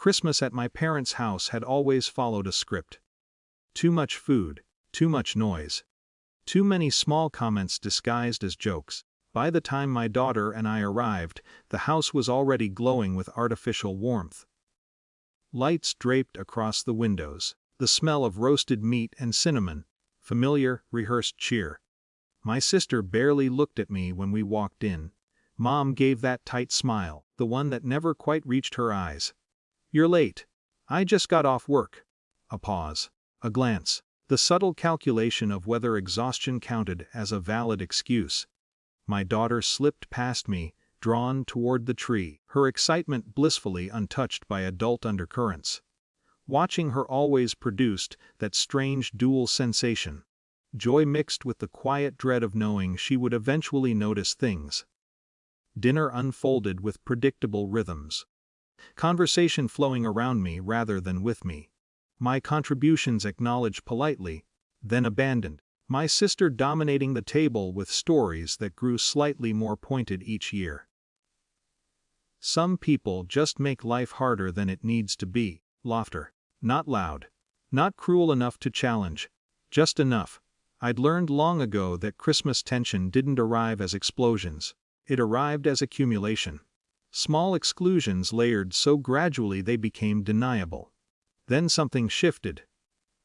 Christmas at my parents' house had always followed a script. Too much food, too much noise. Too many small comments disguised as jokes. By the time my daughter and I arrived, the house was already glowing with artificial warmth. Lights draped across the windows, the smell of roasted meat and cinnamon, familiar, rehearsed cheer. My sister barely looked at me when we walked in. Mom gave that tight smile, the one that never quite reached her eyes. "You're late. I just got off work." A pause. A glance. The subtle calculation of whether exhaustion counted as a valid excuse. My daughter slipped past me, drawn toward the tree, her excitement blissfully untouched by adult undercurrents. Watching her always produced that strange dual sensation. Joy mixed with the quiet dread of knowing she would eventually notice things. Dinner unfolded with predictable rhythms. Conversation flowing around me rather than with me. My contributions acknowledged politely, then abandoned. My sister dominating the table with stories that grew slightly more pointed each year. Some people just make life harder than it needs to be. Laughter. Not loud. Not cruel enough to challenge. Just enough. I'd learned long ago that Christmas tension didn't arrive as explosions. It arrived as accumulation. Small exclusions layered so gradually they became deniable. Then something shifted.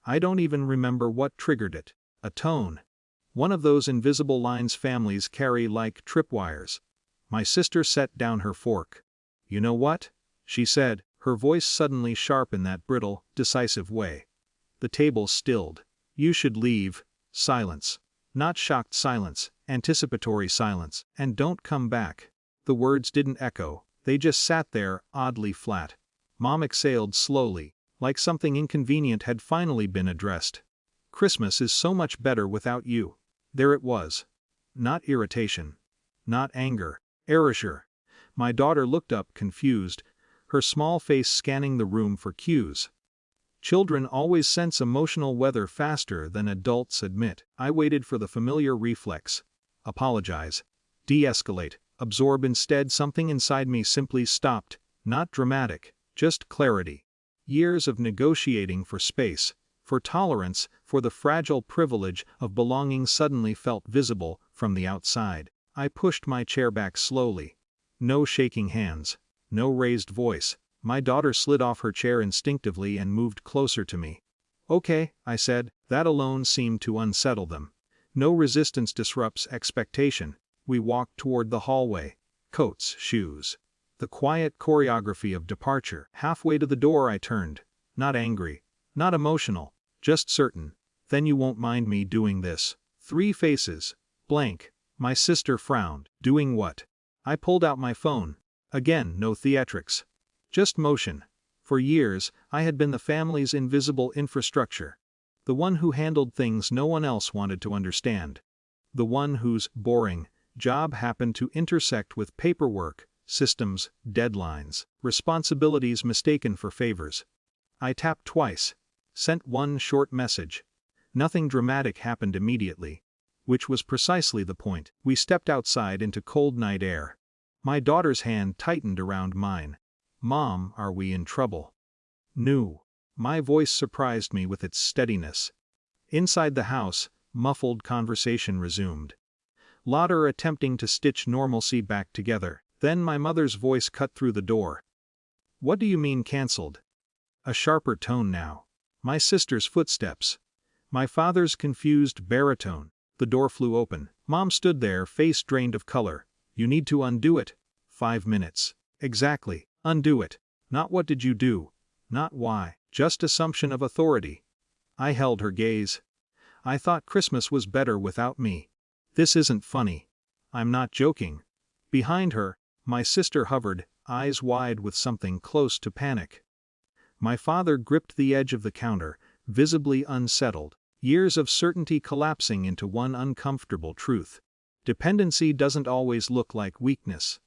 I don't even remember what triggered it. A tone. One of those invisible lines families carry like tripwires. My sister set down her fork. "You know what?" she said, her voice suddenly sharp in that brittle, decisive way. The table stilled. "You should leave." Silence. Not shocked silence, anticipatory silence. "And don't come back." The words didn't echo, they just sat there, oddly flat. Mom exhaled slowly, like something inconvenient had finally been addressed. "Christmas is so much better without you." There it was. Not irritation. Not anger. Erasure. My daughter looked up confused, her small face scanning the room for cues. Children always sense emotional weather faster than adults admit. I waited for the familiar reflex. Apologize. De-escalate. Absorb. Instead, something inside me simply stopped. Not dramatic, just clarity. Years of negotiating for space, for tolerance, for the fragile privilege of belonging suddenly felt visible from the outside. I pushed my chair back slowly. No shaking hands. No raised voice. My daughter slid off her chair instinctively and moved closer to me. "Okay," I said. That alone seemed to unsettle them. No resistance disrupts expectation. We walked toward the hallway. Coats, shoes. The quiet choreography of departure. Halfway to the door I turned. Not angry. Not emotional. Just certain. "Then you won't mind me doing this." 3 faces. Blank. My sister frowned. "Doing what?" I pulled out my phone. Again, no theatrics. Just motion. For years, I had been the family's invisible infrastructure. The one who handled things no one else wanted to understand. The one whose boring job happened to intersect with paperwork, systems, deadlines, responsibilities mistaken for favors. I tapped twice. Sent one short message. Nothing dramatic happened immediately. Which was precisely the point. We stepped outside into cold night air. My daughter's hand tightened around mine. "Mom, are we in trouble?" "No." My voice surprised me with its steadiness. Inside the house, muffled conversation resumed. Lauder attempting to stitch normalcy back together. Then my mother's voice cut through the door. "What do you mean canceled?" A sharper tone now. My sister's footsteps. My father's confused baritone. The door flew open. Mom stood there, face drained of color. "You need to undo it." 5 minutes. Exactly. Undo it. Not what did you do. Not why. Just assumption of authority. I held her gaze. "I thought Christmas was better without me. This isn't funny. I'm not joking." Behind her, my sister hovered, eyes wide with something close to panic. My father gripped the edge of the counter, visibly unsettled. Years of certainty collapsing into one uncomfortable truth. Dependency doesn't always look like weakness.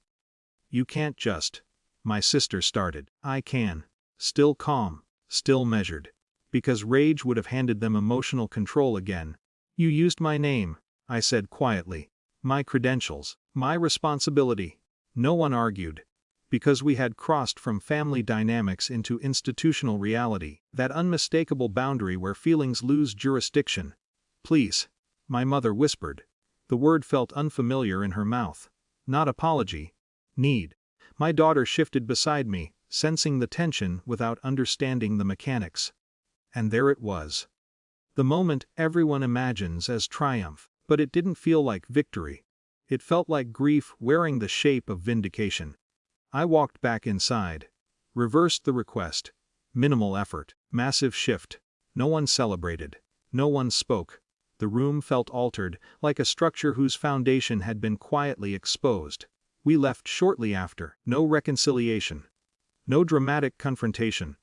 "You can't just..." My sister started. "I can." Still calm, still measured. Because rage would have handed them emotional control again. "You used my name," I said quietly. "My credentials. My responsibility." No one argued. Because we had crossed from family dynamics into institutional reality, that unmistakable boundary where feelings lose jurisdiction. Please, my mother whispered. The word felt unfamiliar in her mouth. Not apology. Need. My daughter shifted beside me, sensing the tension without understanding the mechanics. And there it was. The moment everyone imagines as triumph, but it didn't feel like victory. It felt like grief wearing the shape of vindication. I walked back inside. Reversed the request. Minimal effort, massive shift. No one celebrated. No one spoke. The room felt altered, like a structure whose foundation had been quietly exposed. We left shortly after. No reconciliation. No dramatic confrontation.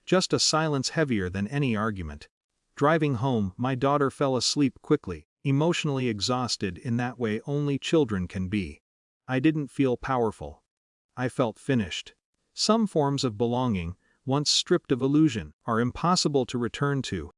Just a silence heavier than any argument. Driving home, my daughter fell asleep quickly, emotionally exhausted in that way only children can be. I didn't feel powerful. I felt finished. Some forms of belonging, once stripped of illusion, are impossible to return to.